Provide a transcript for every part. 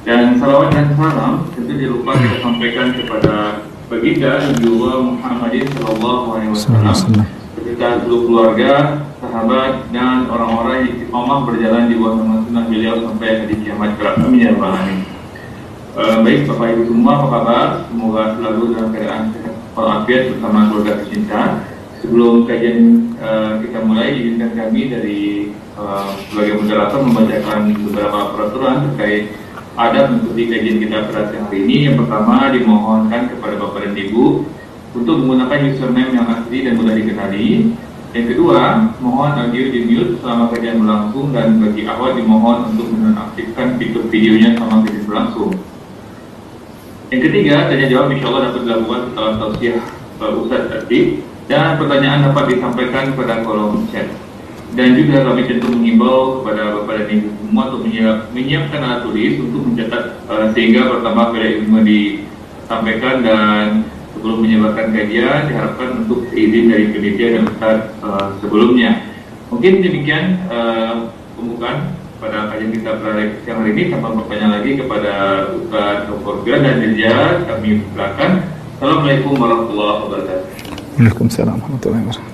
Dan salawat dan salam tentu dilupa kita sampaikan kepada baginda Nabiullah Muhammadin Sallallahu Alaihi Wasallam, beserta seluruh keluarga, sahabat, dan orang-orang yang istiqomah berjalan di bawah naungan sunnah beliau sampai hari kiamat kelak. Amin ya rabbal alamin. Baik Bapak Ibu semua, apa kabar? Semoga selalu dalam keadaan sehat walafiat bersama keluarga tercinta. Sebelum kajian kita mulai, izinkan kami dari sebagai moderator membacakan beberapa peraturan terkait adab mengikuti kajian kita pada hari ini. Yang pertama, dimohonkan kepada Bapak dan Ibu untuk menggunakan username yang asli dan mudah dikenali. Yang kedua, mohon audio di mute selama kajian berlangsung, dan bagi akhwat dimohon untuk menonaktifkan fitur videonya selama kajian berlangsung. Yang ketiga, tanya jawab insya Allah dapat dilakukan setelah tausiah Ustadz tadi, dan pertanyaan dapat disampaikan pada kolom chat. Dan juga kami tentu mengimbau kepada Bapak dan Ibu semua untuk menyiapkan alat tulis untuk mencatat sehingga pertama pada ilmu disampaikan, dan sebelum menyebarkan kajian diharapkan untuk izin dari panitia dan Ustaz sebelumnya. Mungkin demikian pembukaan pada kajian kita pada siang hari ini. Tanpa bertanya lagi kepada Ustaz Dr. dan Dirja, kami silakan. Assalamualaikum warahmatullahi wabarakatuh. Waalaikumsalam warahmatullahi wabarakatuh.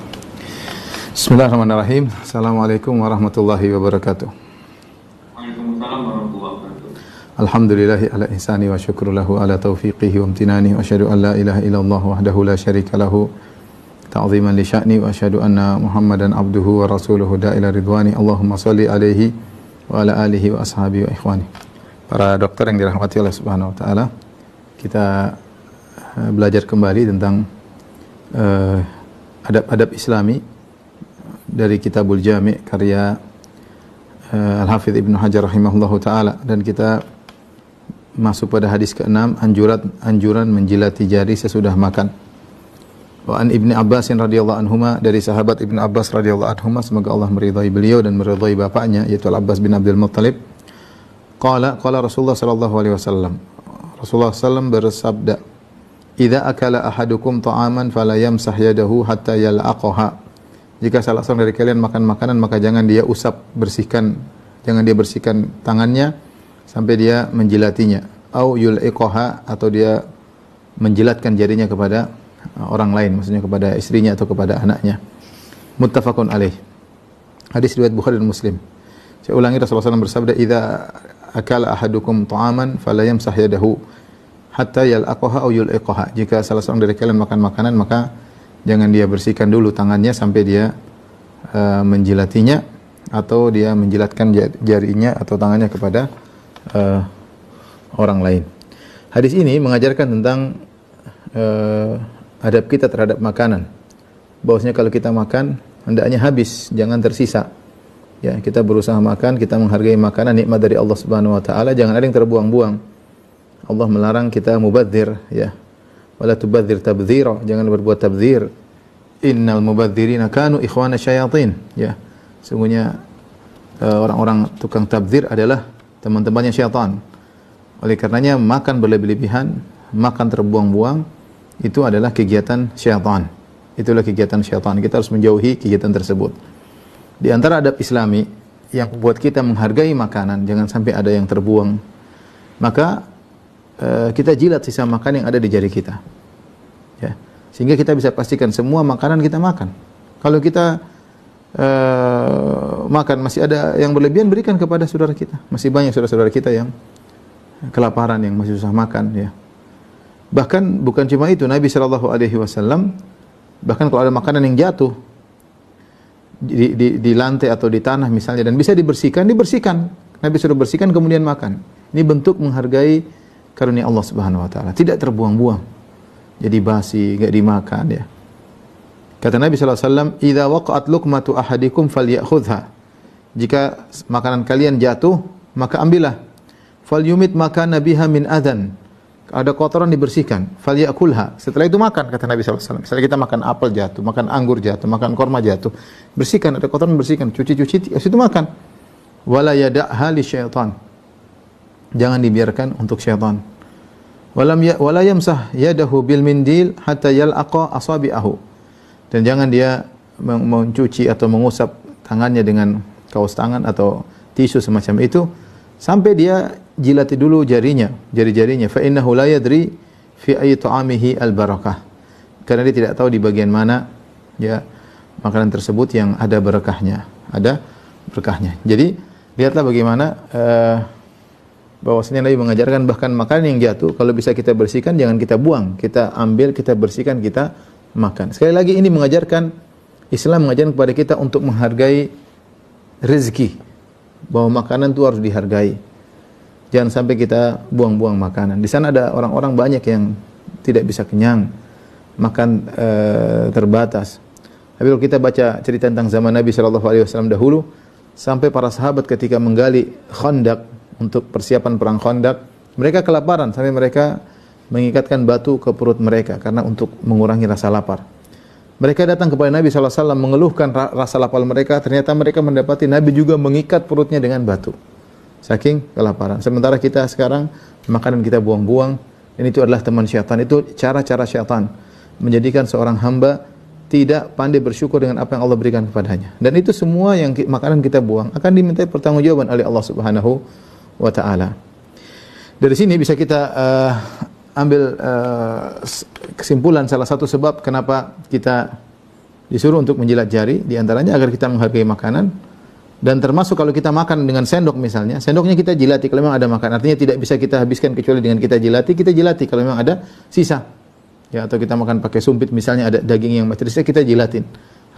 Bismillahirrahmanirrahim. Assalamualaikum warahmatullahi wabarakatuh. Waalaikumsalam warahmatullahi wabarakatuh. Alhamdulillahi ala ihsani wa syukru lahu ala taufiqihi wa amtinani wa asyhadu an la ilaha illallah wahdahu la syarika lahu ta'ziman li sya'ni wa asyhadu anna Muhammadan abduhu wa rasuluhu da'ila ridwani. Allahumma shalli alaihi wa ala alihi wa ashabihi wa ikhwani. Para dokter yang dirahmati oleh Subhanahu wa taala, kita belajar kembali tentang adab-adab Islami dari Kitabul Jami' karya Al-Hafidz Ibnu Hajar rahimahullahu taala, dan kita masuk pada hadis ke-6, anjuran menjilati jari sesudah makan. Wa an Ibnu Abbas radhiyallahu anhuma, dari sahabat Ibnu Abbas radhiyallahu anhuma, semoga Allah meridhai beliau dan meridhai bapaknya yaitu Al-Abbas bin Abdul Muttalib. Qala Rasulullah sallallahu alaihi wasallam, Rasulullah sallam bersabda, "Idza akala ahadukum ta'aman fala yamsah yadahu hatta yal'aqaha." Jika salah seorang dari kalian makan makanan, maka jangan dia jangan dia bersihkan tangannya sampai dia menjilatinya. Au yul'iqaha, atau dia menjilatkan jarinya kepada orang lain, maksudnya kepada istrinya atau kepada anaknya. Muttafaqun alaih. Hadis riwayat Bukhari dan Muslim. Saya ulangi, Rasulullah SAW bersabda, "Idza akala ahadukum ta'aman fala yamsah yadahu hatta yal'aqaha au yul'iqaha." Jika salah seorang dari kalian makan makanan, maka jangan dia bersihkan dulu tangannya sampai dia menjilatinya, atau dia menjilatkan jarinya atau tangannya kepada orang lain. Hadis ini mengajarkan tentang adab kita terhadap makanan. Bahwasanya kalau kita makan, hendaknya habis, jangan tersisa. Ya, kita berusaha makan, kita menghargai makanan, nikmat dari Allah Subhanahu wa taala, jangan ada yang terbuang-buang. Allah melarang kita mubadzir, ya. Wala tubadzir tabdzira, jangan berbuat tabdzir. Innal mubadzirina kanu ikhwana syayatin, ya. Sungguhnya orang-orang tukang tabdzir adalah teman-temannya syaitan. Oleh karenanya makan berlebih-lebihan, makan terbuang-buang, itu adalah kegiatan syaitan. Itulah kegiatan syaitan. Kita harus menjauhi kegiatan tersebut. Di antara adab Islami yang membuat kita menghargai makanan, jangan sampai ada yang terbuang. Maka kita jilat sisa makan yang ada di jari kita, ya, sehingga kita bisa pastikan semua makanan kita makan. Kalau kita makan masih ada yang berlebihan, berikan kepada saudara kita. Masih banyak saudara-saudara kita yang kelaparan, yang masih susah makan, ya. Bahkan bukan cuma itu, Nabi Shallallahu Alaihi Wasallam bahkan kalau ada makanan yang jatuh di lantai atau di tanah misalnya dan bisa dibersihkan. Nabi suruh bersihkan kemudian makan. Ini bentuk menghargai karunia Allah Subhanahu wa taala, tidak terbuang-buang. Jadi basi, enggak dimakan, ya. Kata Nabi sallallahu alaihi wasallam, "Idza waqa'at luqmatu ahadikum falyakhudha." Jika makanan kalian jatuh, maka ambillah. Falyumit makana biha min adhan. Ada kotoran dibersihkan, falyakulha. Setelah itu makan, kata Nabi sallallahu alaihi wasallam. Misalnya kita makan apel jatuh, makan anggur jatuh, makan korma jatuh, bersihkan, ada kotoran bersihkan, cuci-cuci, itu makan. Wala yada'ha li syaitan. Jangan dibiarkan untuk syaitan. Wala yamsah yadahu bil mindil hatta yal'aqa asabi'ahu. Dan jangan dia mencuci atau mengusap tangannya dengan kaos tangan atau tisu semacam itu sampai dia jilati dulu jari-jarinya. Fa innahu la yadri fi ayyi ta'amihi al-barakah. Karena dia tidak tahu di bagian mana ya makanan tersebut yang ada berkahnya, Jadi lihatlah bagaimana bahwasanya Nabi mengajarkan bahkan makanan yang jatuh kalau bisa kita bersihkan jangan kita buang, kita ambil, kita bersihkan, kita makan. Sekali lagi ini Islam mengajarkan kepada kita untuk menghargai rezeki, bahwa makanan itu harus dihargai. Jangan sampai kita buang-buang makanan. Di sana ada orang-orang banyak yang tidak bisa kenyang, makan terbatas. Tapi kalau kita baca cerita tentang zaman Nabi SAW dahulu, sampai para sahabat ketika menggali Khandaq untuk persiapan perang Khandaq, mereka kelaparan sampai mereka mengikatkan batu ke perut mereka karena untuk mengurangi rasa lapar. Mereka datang kepada Nabi SAW mengeluhkan rasa lapar mereka, ternyata mereka mendapati Nabi juga mengikat perutnya dengan batu. Saking kelaparan. Sementara kita sekarang makanan kita buang-buang, dan itu adalah teman syaitan. Itu cara-cara syaitan menjadikan seorang hamba tidak pandai bersyukur dengan apa yang Allah berikan kepadanya. Dan itu semua yang makanan kita buang akan dimintai pertanggungjawaban oleh Allah Subhanahu wa taala. Dari sini bisa kita ambil kesimpulan salah satu sebab kenapa kita disuruh untuk menjilat jari, di antaranya agar kita menghargai makanan. Dan termasuk kalau kita makan dengan sendok misalnya, sendoknya kita jilati kalau memang ada makan. Artinya tidak bisa kita habiskan kecuali dengan kita jilati kalau memang ada sisa. Ya, atau kita makan pakai sumpit misalnya ada daging yang masih tersisa, kita jilatin.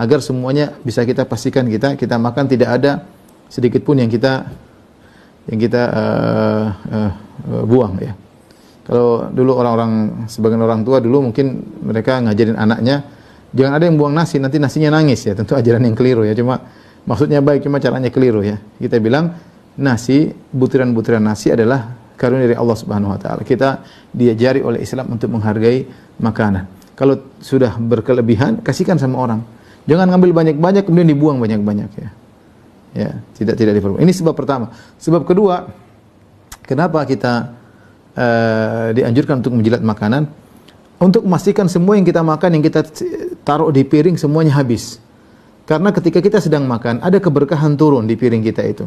Agar semuanya bisa kita pastikan kita makan tidak ada sedikit pun yang kita buang ya. Kalau dulu sebagian orang tua dulu mungkin mereka ngajarin anaknya jangan ada yang buang nasi, nanti nasinya nangis ya. Tentu ajaran yang keliru ya. Maksudnya baik, cuma caranya keliru ya. Kita bilang nasi, butiran-butiran nasi adalah karunia dari Allah Subhanahu wa taala. Kita diajari oleh Islam untuk menghargai makanan. Kalau sudah berkelebihan, kasihkan sama orang. Jangan ngambil banyak-banyak kemudian dibuang banyak-banyak ya. Ya, tidak diperlukan. Ini sebab pertama. Sebab kedua, kenapa kita dianjurkan untuk menjilat makanan? Untuk memastikan semua yang kita makan, yang kita taruh di piring semuanya habis. Karena ketika kita sedang makan, ada keberkahan turun di piring kita itu.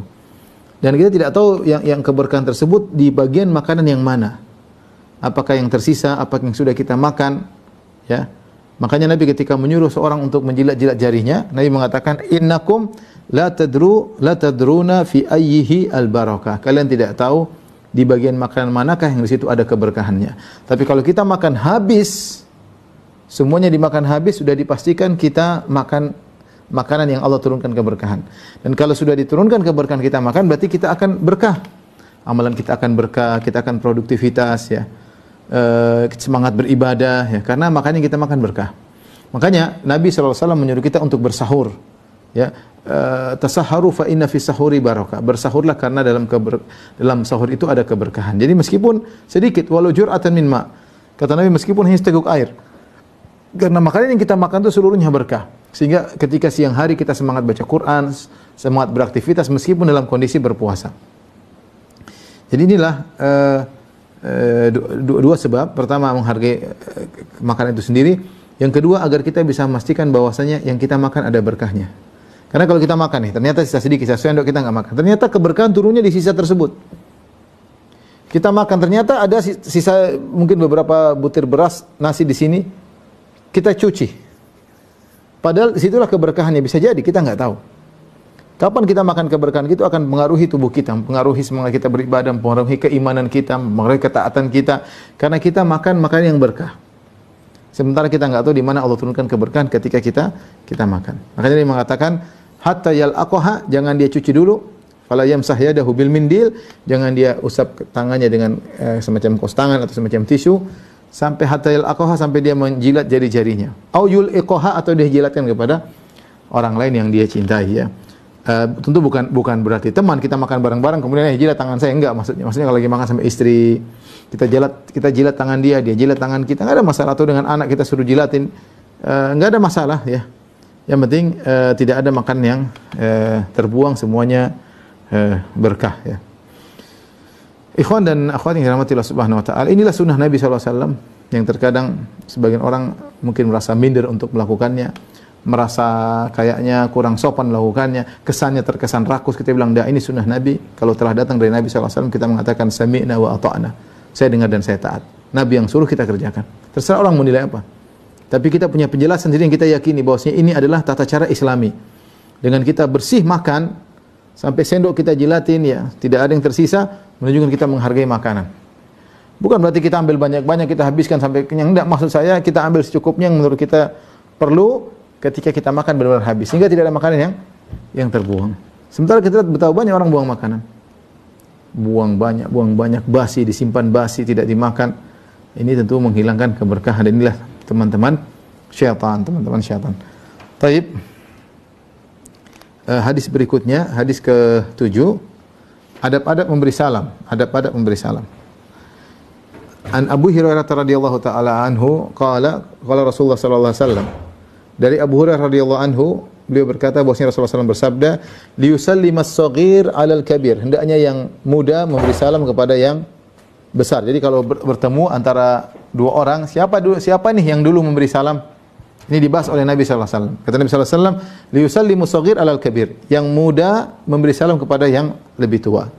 Dan kita tidak tahu yang keberkahan tersebut di bagian makanan yang mana. Apakah yang tersisa, apakah yang sudah kita makan. Ya. Makanya Nabi ketika menyuruh seorang untuk menjilat-jilat jarinya, Nabi mengatakan, innakum la tadruna fi ayyihi al-barakah. Kalian tidak tahu di bagian makanan manakah yang di situ ada keberkahannya. Tapi kalau kita makan habis, semuanya dimakan habis, sudah dipastikan kita makan makanan yang Allah turunkan keberkahan. Dan kalau sudah diturunkan keberkahan kita makan, berarti kita akan berkah. Amalan kita akan berkah, kita akan produktivitas ya. Semangat beribadah ya, karena makanan yang kita makan berkah. Makanya Nabi SAW menyuruh kita untuk bersahur ya. Tasahharu fa inna fi sahuri barakah. Bersahurlah karena dalam sahur itu ada keberkahan. Jadi meskipun sedikit, walau jur'atan min ma. Kata Nabi meskipun hanya seteguk air. Karena makanan yang kita makan itu seluruhnya berkah. Sehingga ketika siang hari kita semangat baca Quran, semangat beraktivitas meskipun dalam kondisi berpuasa. Jadi inilah dua sebab. Pertama menghargai makanan itu sendiri. Yang kedua agar kita bisa memastikan bahwasanya yang kita makan ada berkahnya. Karena kalau kita makan nih, ternyata sisa sedikit, sisa sendok kita nggak makan. Ternyata keberkahan turunnya di sisa tersebut. Kita makan ternyata ada sisa mungkin beberapa butir beras nasi di sini. Kita cuci. Padahal disitulah keberkahannya, bisa jadi kita nggak tahu. Kapan kita makan keberkahan itu akan mengaruhi tubuh kita, mengaruhi semangat kita beribadah, mengaruhi keimanan kita, mengaruhi ketaatan kita. Karena kita makan makanan yang berkah. Sementara kita nggak tahu di mana Allah turunkan keberkahan ketika kita makan. Makanya dia mengatakan hatta yal'aqaha, jangan dia cuci dulu. Fala yamsah yadahu bil mindil, jangan dia usap tangannya dengan semacam kos tangan atau semacam tisu. Sampai hatta yal'aqaha, sampai dia menjilat jari-jarinya. Au yul'iqaha, atau dia jilatkan kepada orang lain yang dia cintai ya. Tentu bukan berarti teman kita makan bareng-bareng kemudian jilat tangan saya, enggak maksudnya kalau lagi makan sama istri kita jilat tangan dia jilat tangan kita, enggak ada masalah. Atau dengan anak kita suruh jilatin, enggak ada masalah ya. Yang penting tidak ada makan yang terbuang, semuanya berkah ya. Ikhwan dan akhwat yang dirahmati Allah Subhanahu wa taala, inilah sunnah Nabi SAW yang terkadang sebagian orang mungkin merasa minder untuk melakukannya. merasa kayaknya kurang sopan melakukannya, kesannya terkesan rakus, kita bilang, "Dah, ini sunnah Nabi." Kalau telah datang dari Nabi SAW, kita mengatakan sami'na wa ata'na. Saya dengar dan saya taat. Nabi yang suruh, kita kerjakan. Terserah orang menilai apa. Tapi kita punya penjelasan sendiri yang kita yakini bahwasanya ini adalah tata cara Islami. Dengan kita bersih makan sampai sendok kita jilatin, ya, tidak ada yang tersisa, menunjukkan kita menghargai makanan. Bukan berarti kita ambil banyak-banyak, kita habiskan sampai kenyang. Tidak, maksud saya kita ambil secukupnya yang menurut kita perlu ketika kita makan benar-benar habis. Sehingga tidak ada makanan yang terbuang. Sementara kita lihat betapa banyak orang buang makanan. Buang banyak, basi, disimpan basi, tidak dimakan. Ini tentu menghilangkan keberkahan. Dan inilah teman-teman syaitan. Taib. Hadis berikutnya, hadis ke-7. Adab-adab memberi salam. An Abu Hurairah radhiyallahu taala anhu qala Rasulullah sallallahu alaihi wasallam. Dari Abu Hurairah radhiyallahu anhu, beliau berkata bahwasanya Rasulullah SAW bersabda, "Liyusallimas shaghir 'alal kabir." Hendaknya yang muda memberi salam kepada yang besar. Jadi kalau bertemu antara dua orang, siapa nih yang dulu memberi salam? Ini dibahas oleh Nabi sallallahu alaihi wasallam. Kata Nabi sallallahu alaihi wasallam, "Liyusallimus shaghir 'alal kabir." Yang muda memberi salam kepada yang lebih tua.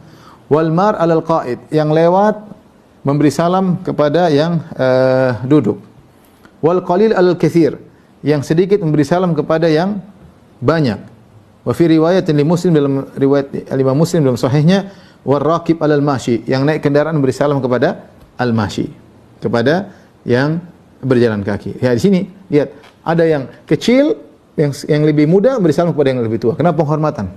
Wal mar 'alal qa'id. Yang lewat memberi salam kepada yang duduk. Wal qalil al katsir, yang sedikit memberi salam kepada yang banyak. Wa fi riwayatin li Muslim, dalam riwayat Imam Muslim dalam sahihnya, war raqib alal mashi, yang naik kendaraan memberi salam kepada al mashi, kepada yang berjalan kaki. Ya, di sini lihat, ada yang kecil, yang lebih muda memberi salam kepada yang lebih tua. Kenapa penghormatan?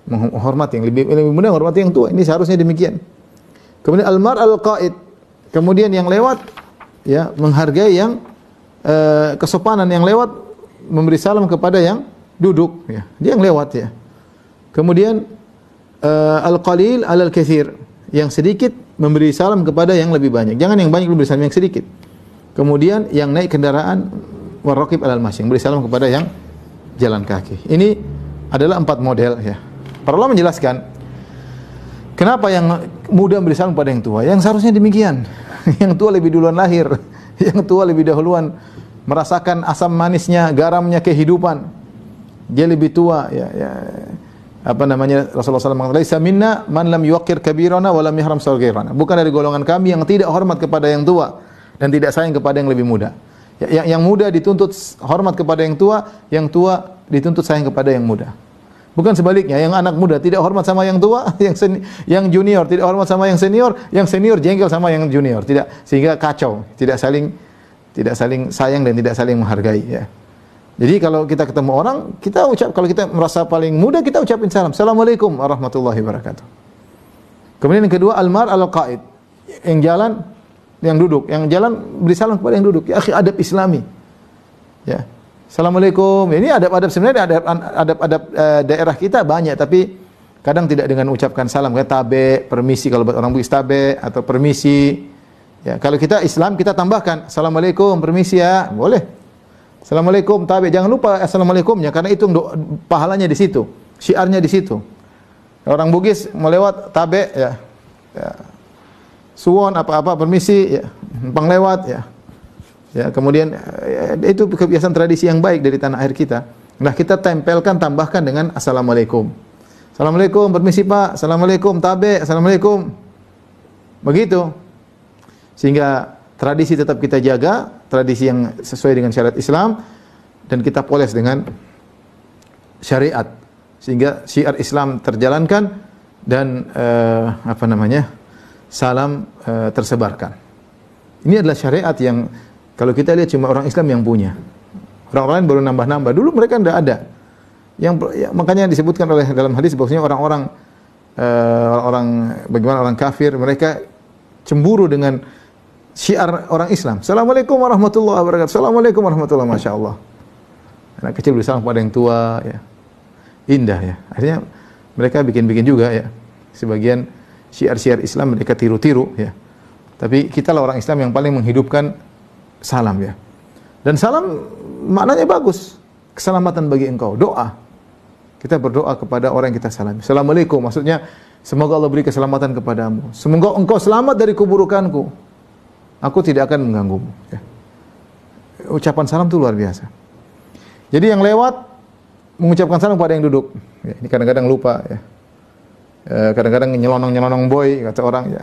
Menghormati yang lebih muda, menghormati yang tua. Ini seharusnya demikian. Kemudian al-mar al-qaid, kemudian yang lewat, ya, menghargai yang kesopanan, yang lewat memberi salam kepada yang duduk, ya, dia yang lewat, ya. Kemudian al-qalil al-katsir, yang sedikit memberi salam kepada yang lebih banyak. Jangan yang banyak memberi salam yang sedikit. Kemudian yang naik kendaraan, waraqib al-masy, yang beri salam kepada yang jalan kaki. Ini adalah 4 model, ya. Para ulama menjelaskan kenapa yang muda memberi salam kepada yang tua? Yang seharusnya demikian. Yang tua lebih duluan lahir, yang tua lebih dahuluan merasakan asam manisnya, garamnya kehidupan. Dia lebih tua, ya. Apa namanya? Rasulullah SAW mengatakan, "Laisa minna man lam yuqir kabirana wa lam yahram saghirana." Bukan dari golongan kami yang tidak hormat kepada yang tua dan tidak sayang kepada yang lebih muda. Yang muda dituntut hormat kepada yang tua dituntut sayang kepada yang muda. Bukan sebaliknya, yang anak muda tidak hormat sama yang tua, yang junior tidak hormat sama yang senior jengkel sama yang junior, tidak, sehingga kacau, tidak saling sayang dan tidak saling menghargai, ya. Jadi kalau kita ketemu orang, kalau kita merasa paling muda, kita ucapin salam, "Assalamualaikum warahmatullahi wabarakatuh." Kemudian yang kedua, al-mar al-qaid, yang jalan, yang duduk, yang jalan beri salam kepada yang duduk. Ya akhi, adab Islami, ya. Assalamualaikum. Ini adab-adab, sebenarnya adab-adab daerah kita banyak, tapi kadang tidak dengan ucapkan salam. Kayak tabe, permisi kalau orang Bugis tabe atau permisi. Ya, kalau kita Islam kita tambahkan assalamualaikum, permisi ya, boleh. Assalamualaikum, tabe. Jangan lupa assalamualaikumnya, karena itu pahalanya di situ, syiarnya di situ. Orang Bugis mau lewat tabe, ya. Suwon apa-apa, permisi, ya. Numpang lewat, ya. Ya, kemudian itu kebiasaan tradisi yang baik dari tanah air kita. Nah, kita tambahkan dengan assalamualaikum. Assalamualaikum, permisi Pak. Assalamualaikum, tabe. Assalamualaikum. Begitu. Sehingga tradisi tetap kita jaga, tradisi yang sesuai dengan syariat Islam, dan kita poles dengan syariat. Sehingga syiar Islam terjalankan dan salam tersebarkan. Ini adalah syariat yang kalau kita lihat cuma orang Islam yang punya. Orang-orang lain baru nambah-nambah. Dulu mereka tidak ada. Makanya disebutkan dalam hadis bahwasanya orang-orang bagaimana orang kafir, mereka cemburu dengan syiar orang Islam. Assalamualaikum warahmatullahi wabarakatuh. Assalamualaikum warahmatullahi wabarakatuh. Masya Allah. Anak kecil bersalam kepada yang tua, ya. Indah, ya. Akhirnya mereka bikin-bikin juga, ya. Sebagian syiar-syiar Islam mereka tiru-tiru, ya. Tapi kita lah orang Islam yang paling menghidupkan salam, ya. Dan salam maknanya bagus. Keselamatan bagi engkau, doa. Kita berdoa kepada orang yang kita salami. Assalamualaikum, maksudnya semoga Allah beri keselamatan kepadamu. Semoga engkau selamat dari keburukanku. Aku tidak akan mengganggumu, ya. Ucapan salam itu luar biasa. Jadi yang lewat mengucapkan salam kepada yang duduk. Ya, ini kadang-kadang lupa ya. Kadang-kadang nyelonong-nyelonong boy kata orang ya.